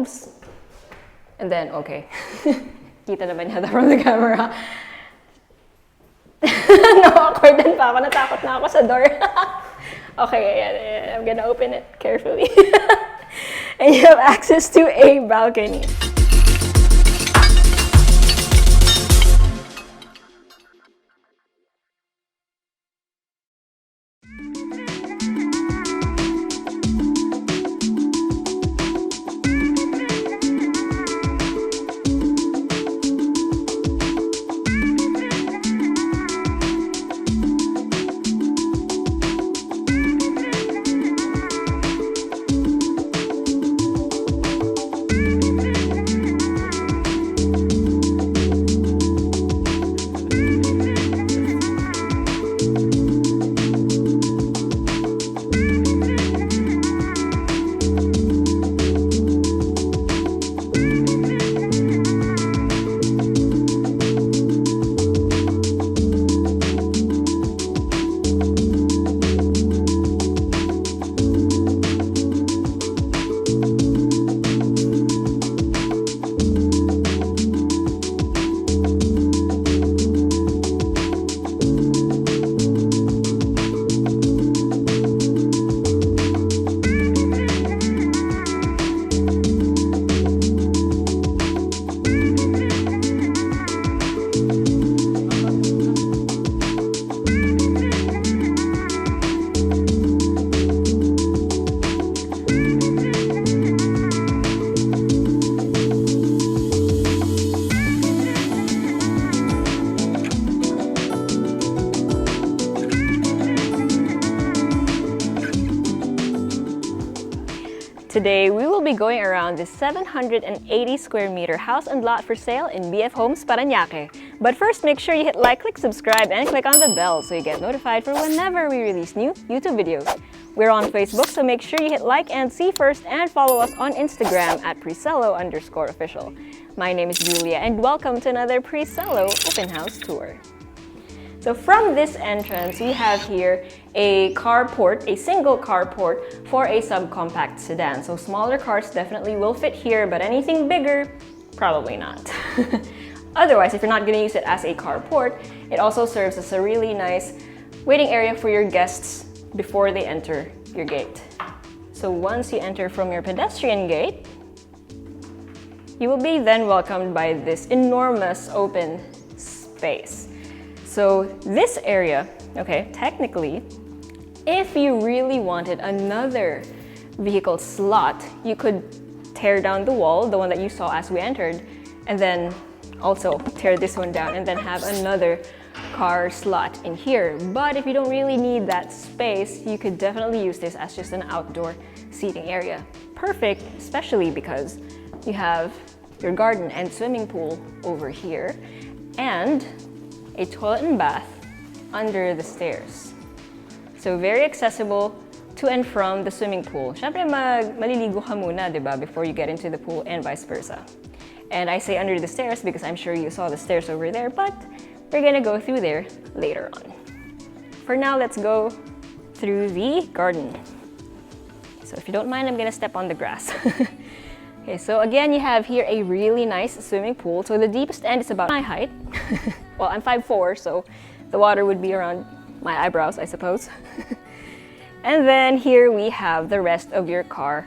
bulbs. And then, okay. Kita naman yata from the camera. No-awkward din pa ako. Natakot na ako sa door. Okay, I'm gonna open it carefully. And you have access to a balcony. Today, we will be going around this 780 square meter house and lot for sale in BF Homes Paranaque. But first, make sure you hit like, click subscribe, and click on the bell so you get notified for whenever we release new YouTube videos. We're on Facebook, so make sure you hit like and see first, and follow us on Instagram at Presello_official. My name is Julia, and welcome to another Presello Open House Tour. So from this entrance, we have here a carport, a single carport for a subcompact sedan. So smaller cars definitely will fit here, but anything bigger, probably not. Otherwise, if you're not going to use it as a carport, it also serves as a really nice waiting area for your guests before they enter your gate. So once you enter from your pedestrian gate, you will be then welcomed by this enormous open space. So this area, okay, technically, if you really wanted another vehicle slot, you could tear down the wall, the one that you saw as we entered, and then also tear this one down and then have another car slot in here. But if you don't really need that space, you could definitely use this as just an outdoor seating area. Perfect, especially because you have your garden and swimming pool over here, and a toilet and bath under the stairs. So very accessible to and from the swimming pool. Syempre maliligo ka muna, diba, before you get into the pool and vice versa. And I say under the stairs because I'm sure you saw the stairs over there, but we're gonna go through there later on. For now, let's go through the garden. So if you don't mind, I'm gonna step on the grass. Okay, so again, you have here a really nice swimming pool. So the deepest end is about my height. Well, I'm 5'4", so the water would be around my eyebrows, I suppose. And then here we have the rest of your car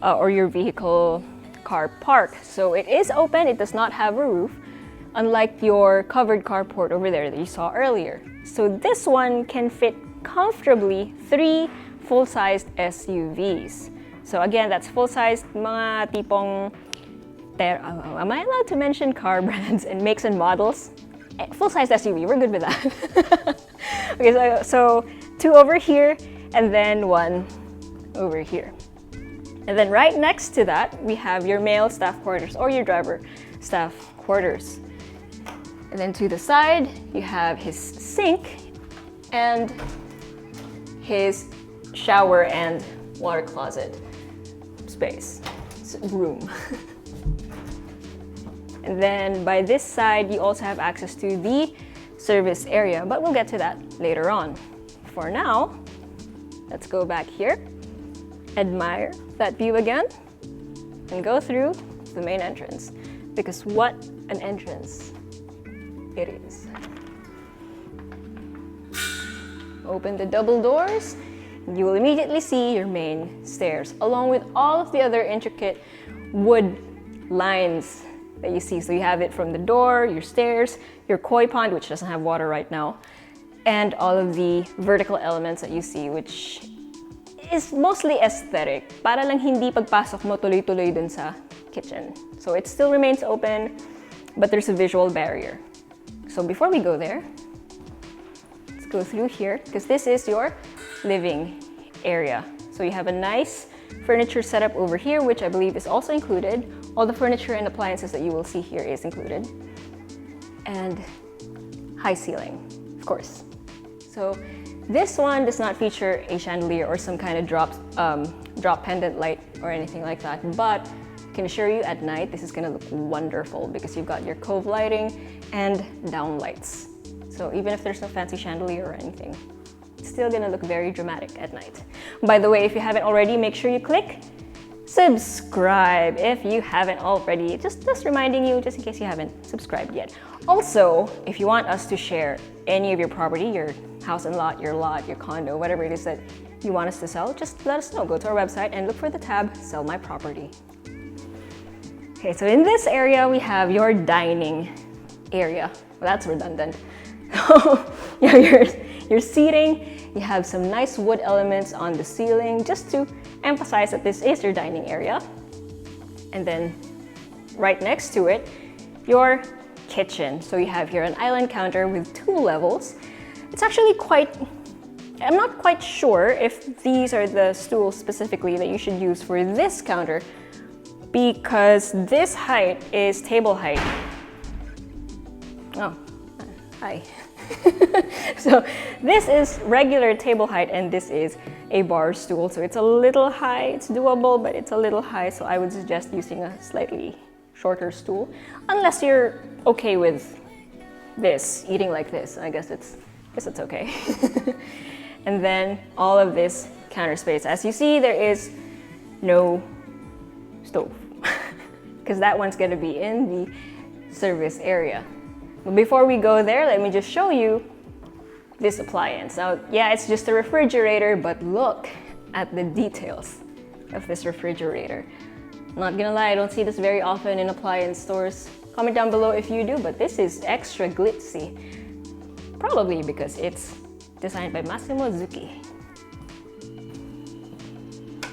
or your vehicle car park. So it is open, it does not have a roof, unlike your covered carport over there that you saw earlier. So this one can fit comfortably 3 full-sized SUVs. So again, that's full-sized, mga tipong, am I allowed to mention car brands and makes and models? Full-sized SUV, we're good with that. Okay, so 2 over here, and then 1 over here. And then right next to that, we have your male staff quarters or your driver staff quarters. And then to the side, you have his sink and his shower and water closet space, room. And then by this side, you also have access to the service area, but we'll get to that later on. For now, let's go back here, admire that view again. and go through the main entrance, because what an entrance it is. Open the double doors, and you will immediately see your main stairs, along with all of the other intricate wood lines that you see. So you have it from the door, your stairs, your koi pond, which doesn't have water right now, and all of the vertical elements that you see, which is mostly aesthetic, para lang hindi pagpasok mo tuloy-tuloy dun sa kitchen. So it still remains open, but there's a visual barrier. So before we go there, let's go through here, because this is your living area. So you have a nice furniture setup over here, which I believe is also included. All the furniture and appliances that you will see here is included. And high ceiling, of course. So this one does not feature a chandelier or some kind of drop pendant light or anything like that, but I can assure you at night this is gonna look wonderful because you've got your cove lighting and down lights. So even if there's no fancy chandelier or anything, it's still gonna look very dramatic at night. By the way, if you haven't already, make sure you click subscribe if you haven't already. Just reminding you, just in case you haven't subscribed yet. Also, if you want us to share any of your property, your house and lot, your condo, whatever it is that you want us to sell, just let us know. Go to our website and look for the tab, Sell My Property. Okay, so in this area, we have your dining area. Well, that's redundant. You have your seating, you have some nice wood elements on the ceiling, just to emphasize that this is your dining area. And then right next to it, your kitchen. So you have here an island counter with 2 levels. It's actually I'm not quite sure if these are the stools specifically that you should use for this counter, because this height is table height. Oh, hi. So this is regular table height and this is a bar stool. So it's a little high, it's doable, but it's a little high. So I would suggest using a slightly shorter stool, unless you're okay with this, eating like this. I guess it's okay. And then all of this counter space. As you see, there is no stove because that one's gonna be in the service area. But before we go there, let me just show you this appliance. Now, yeah, it's just a refrigerator, but look at the details of this refrigerator. Not gonna lie, I don't see this very often in appliance stores. Comment down below if you do, but this is extra glitzy. Probably because it's designed by Massimo Zucchi.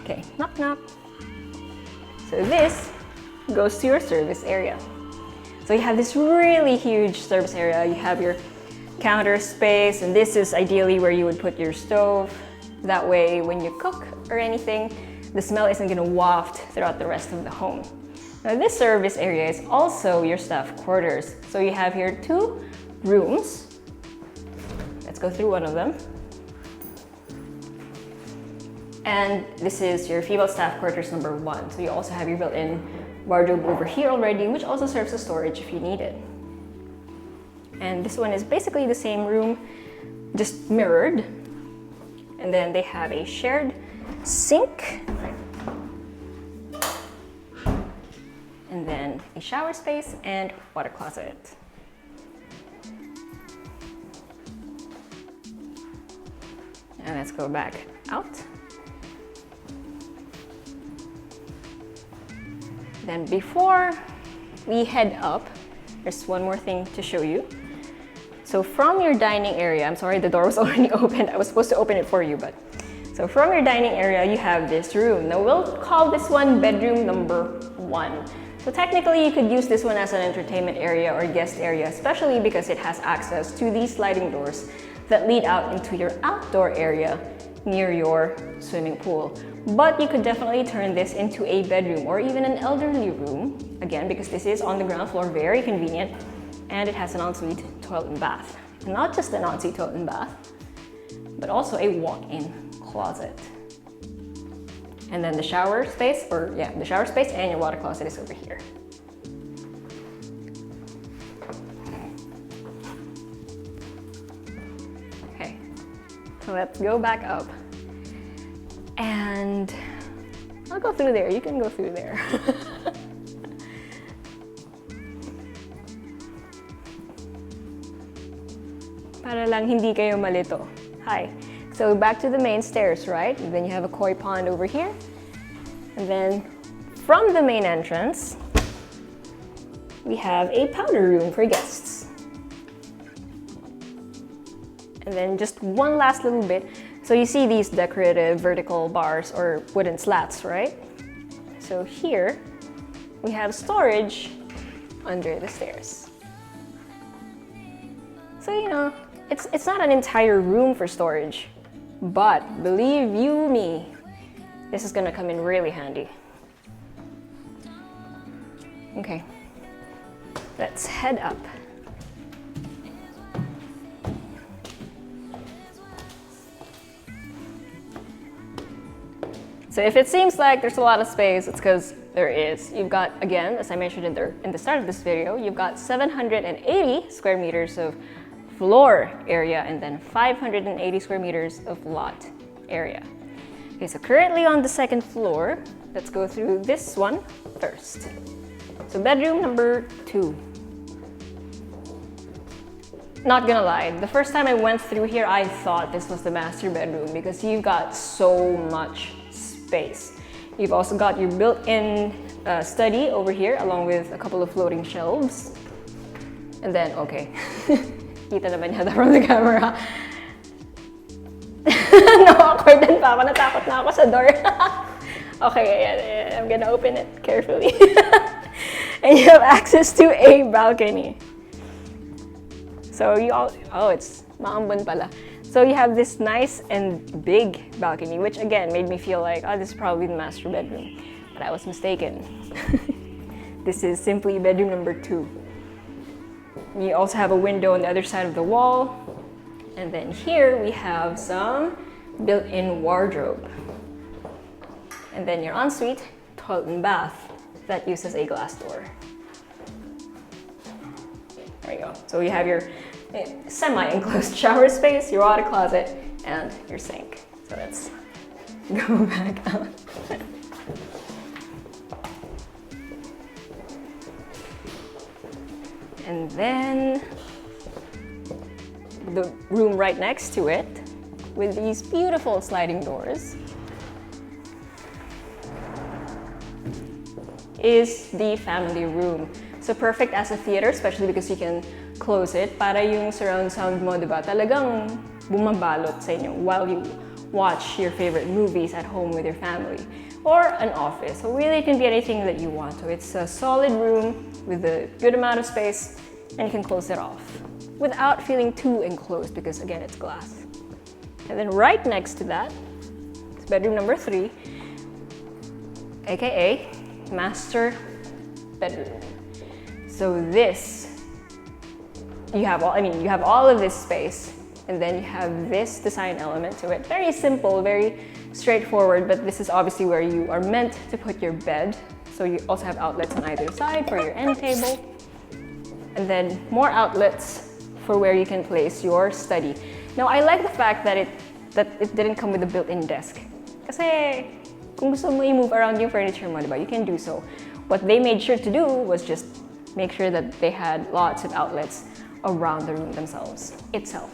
Okay, knock knock. So this goes to your service area. So you have this really huge service area. You have your counter space, and this is ideally where you would put your stove. That way, when you cook or anything, the smell isn't gonna waft throughout the rest of the home. Now this service area is also your staff quarters. So you have here 2 rooms. Let's go through one of them. And this is your female staff quarters number 1. So you also have your built-in wardrobe over here already, which also serves as storage if you need it. And this one is basically the same room, just mirrored. And then they have a shared sink. And then a shower space and water closet. And let's go back out. Then before we head up, there's one more thing to show you. So from your dining area, I'm sorry, the door was already opened. I was supposed to open it for you, but. So from your dining area, you have this room. Now we'll call this one bedroom number 1. So technically you could use this one as an entertainment area or guest area, especially because it has access to these sliding doors that lead out into your outdoor area near your swimming pool. But you could definitely turn this into a bedroom or even an elderly room, again, because this is on the ground floor, very convenient, and it has an ensuite toilet and bath. And not just an ensuite toilet and bath, but also a walk-in closet. And then the shower space, the shower space and your water closet is over here. So let's go back up. And I'll go through there. You can go through there. Para lang hindi kayo malito. Hi. So back to the main stairs, right? And then you have a koi pond over here. And then from the main entrance, we have a powder room for guests. And then just one last little bit. So you see these decorative vertical bars or wooden slats, right? So here, we have storage under the stairs. So, you know, it's not an entire room for storage, but believe you me, this is gonna come in really handy. Okay, let's head up. So if it seems like there's a lot of space, it's because there is. You've got, again, as I mentioned in the start of this video, you've got 780 square meters of floor area and then 580 square meters of lot area. Okay, so currently on the second floor, let's go through this one first. So bedroom number 2. Not gonna lie, the first time I went through here, I thought this was the master bedroom because you've got so much space. You've also got your built-in study over here along with a couple of floating shelves. And then, okay, kita naman yata from the camera. No-awkward din pa ako, natakot na ako sa door. Okay, I'm gonna open it carefully. And you have access to a balcony. So you all, oh, it's maambon pala. So you have this nice and big balcony, which again made me feel like, oh, this is probably the master bedroom. But I was mistaken. This is simply bedroom number 2. You also have a window on the other side of the wall. And then here we have some built-in wardrobe. And then your ensuite toilet and bath that uses a glass door. There you go. So you have your semi-enclosed shower space, your water closet, and your sink. So let's go back out. And then the room right next to it with these beautiful sliding doors is the family room. So perfect as a theater, especially because you can close it para yung surround sound mo, diba, talagang bumabalot sa inyo while you watch your favorite movies at home with your family. Or an office. So really it can be anything that you want. So it's a solid room with a good amount of space and you can close it off without feeling too enclosed because again, it's glass. And then right next to that is bedroom number 3, aka master bedroom. So this, you have all of this space, and then you have this design element to it. Very simple, very straightforward, but this is obviously where you are meant to put your bed. So you also have outlets on either side for your end table, and then more outlets for where you can place your study. Now, I like the fact that it didn't come with a built-in desk. Kasi kung gusto mo i-move around yung furniture mo, diba, you can do so. What they made sure to do was just make sure that they had lots of outlets around the room itself.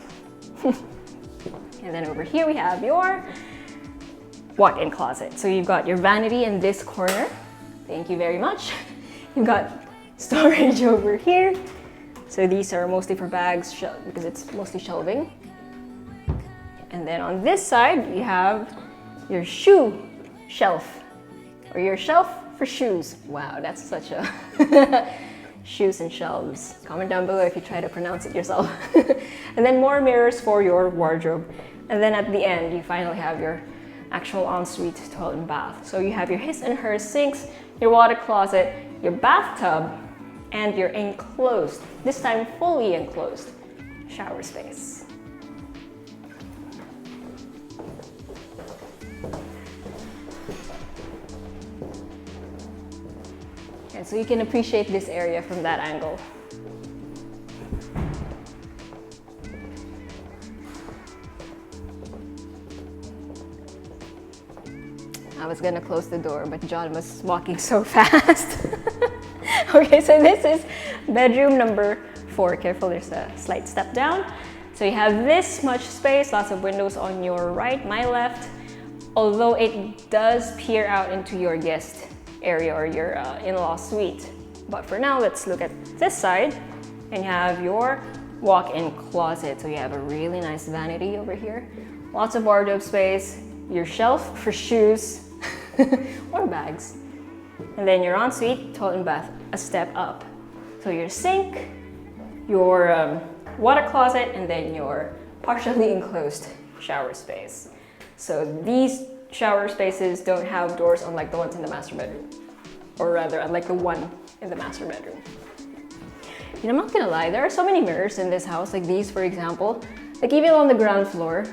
And then over here we have your walk-in closet. So you've got your vanity in this corner. Thank you very much. You've got storage over here. So these are mostly for bags because it's mostly shelving. And then on this side, you have your shoe shelf or your shelf for shoes. Wow, that's such a shoes and shelves. Comment down below if you try to pronounce it yourself. And then more mirrors for your wardrobe. And then at the end, you finally have your actual ensuite toilet and bath. So you have your his and hers sinks, your water closet, your bathtub, and your enclosed, this time fully enclosed, shower space. And so you can appreciate this area from that angle. I was gonna close the door, but John was walking so fast. Okay, so this is bedroom number 4. Careful, there's a slight step down. So you have this much space, lots of windows on your right, my left, although it does peer out into your guest area or your in-law suite. But for now, let's look at this side, and you have your walk-in closet. So you have a really nice vanity over here, lots of wardrobe space, your shelf for shoes or bags, and then your ensuite, toilet and bath, a step up. So your sink, your water closet, and then your partially enclosed shower space. So these shower spaces don't have doors unlike the ones in the master bedroom, or rather unlike the one in the master bedroom. And I'm not gonna lie, there are so many mirrors in this house, like these for example, like even on the ground floor,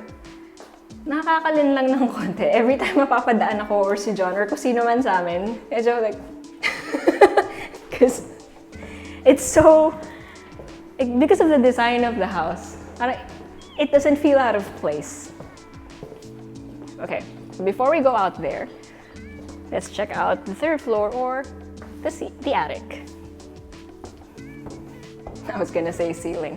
nakakalin lang ng konti. Every time mapapadaan ako or si John or kung sino man sa amin, medyo like, because it's so, because of the design of the house, it doesn't feel out of place. Okay, before we go out there, let's check out the 3rd floor or the attic. I was gonna say ceiling.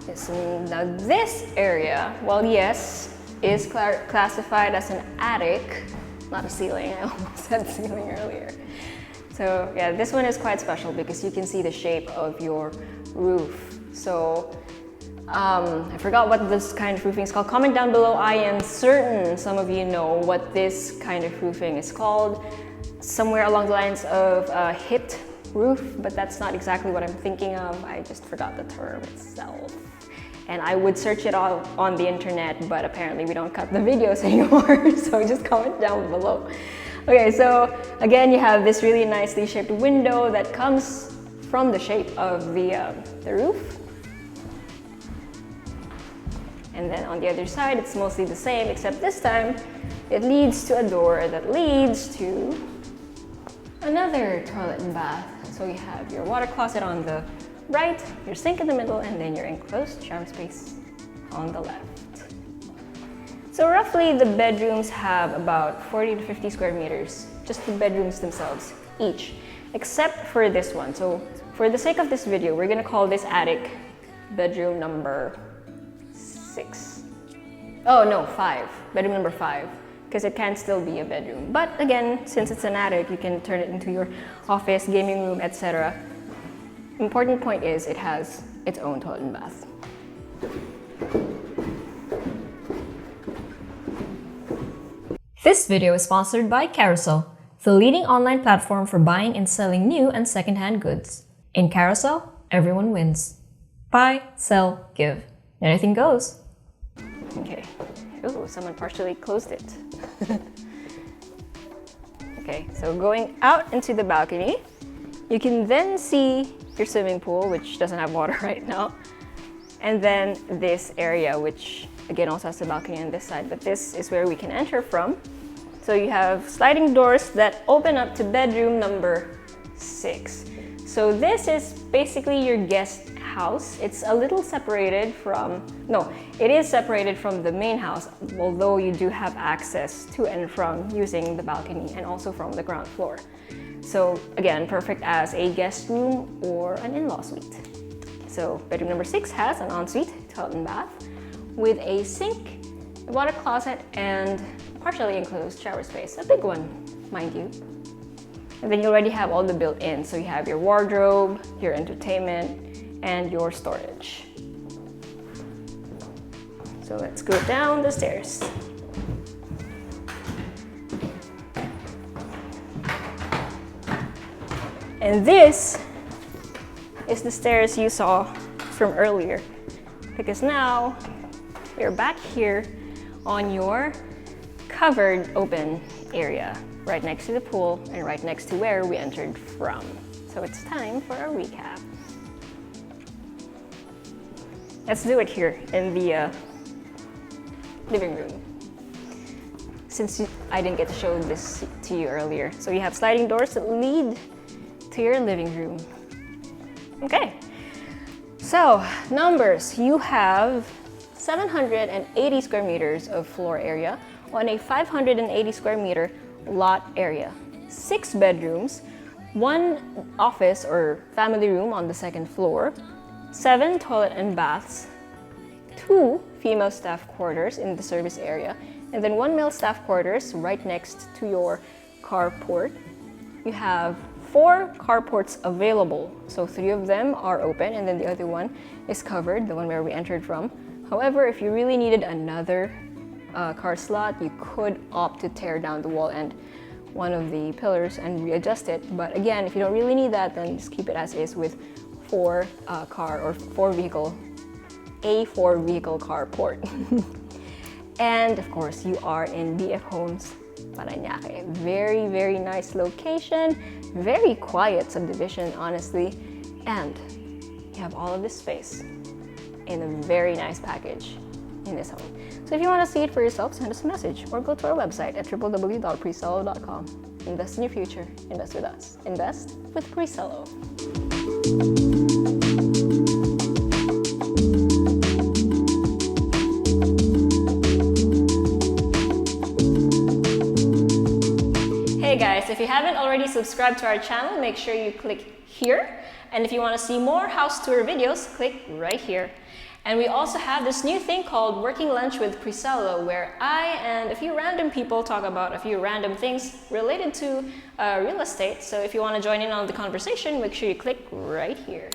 Yes, now this area, well, yes, is classified as an attic, not a ceiling. I almost said ceiling earlier. So yeah, this one is quite special because you can see the shape of your roof. So I forgot what this kind of roofing is called. Comment down below. I am certain some of you know what this kind of roofing is called. Somewhere along the lines of a hipped roof, but that's not exactly what I'm thinking of. I just forgot the term itself. And I would search it all on the internet, but apparently we don't cut the videos anymore, so just comment down below. Okay, so again, you have this really nicely shaped window that comes from the shape of the roof. And then on the other side, it's mostly the same, except this time, it leads to a door that leads to another toilet and bath. So you have your water closet on the right, your sink in the middle, and then your enclosed shower space on the left. So roughly the bedrooms have about 40 to 50 square meters, just the bedrooms themselves, each, except for this one. So for the sake of this video, we're gonna call this attic bedroom number 6. Oh no, 5, bedroom number 5, because it can still be a bedroom. But again, since it's an attic, you can turn it into your office, gaming room, etc. Important point is it has its own toilet and bath. This video is sponsored by Carousel, the leading online platform for buying and selling new and second-hand goods. In Carousel, everyone wins. Buy, sell, give. Anything goes. Okay. Ooh, someone partially closed it. Okay, so going out into the balcony, you can then see your swimming pool, which doesn't have water right now, and then this area, which again also has a balcony on this side, but this is where we can enter from. So you have sliding doors that open up to bedroom number 6. So this is basically your guest house. It's a little separated from, no, it is separated from the main house, although you do have access to and from using the balcony and also from the ground floor. So again, perfect as a guest room or an in-law suite. So bedroom number 6 has an ensuite, toilet and bath, with a sink, a water closet, and partially enclosed shower space. A big one, mind you. And then you already have all the built-in. So you have your wardrobe, your entertainment, and your storage. So let's go down the stairs. And this is the stairs you saw from earlier, because now we're back here on your covered open area, right next to the pool and right next to where we entered from. So it's time for a recap. Let's do it here in the living room, since I didn't get to show this to you earlier. So you have sliding doors that lead to your living room. Okay, so numbers. You have 780 square meters of floor area on a 580 square meter lot area. 6 bedrooms, 1 office or family room on the second floor, 7 toilet and baths, 2 female staff quarters in the service area, and then 1 male staff quarters right next to your carport. You have 4 carports available, so 3 of them are open and then the other one is covered, the one where we entered from. However, if you really needed another car slot, you could opt to tear down the wall and one of the pillars and readjust it. But again, if you don't really need that, then just keep it as is with 4 car or 4 vehicle, a 4 vehicle carport. And of course, you are in BF Homes Paranaque. Very, very nice location, very quiet subdivision, honestly, and you have all of this space in a very nice package in this home. So if you want to see it for yourself, send us a message or go to our website at www.presello.com. Invest in your future. Invest with us. Invest with Presello. Hey guys, if you haven't already subscribed to our channel, make sure you click here. And if you want to see more house tour videos, click right here. And we also have this new thing called Working Lunch with Presello, where I and a few random people talk about a few random things related to real estate. So if you want to join in on the conversation, make sure you click right here.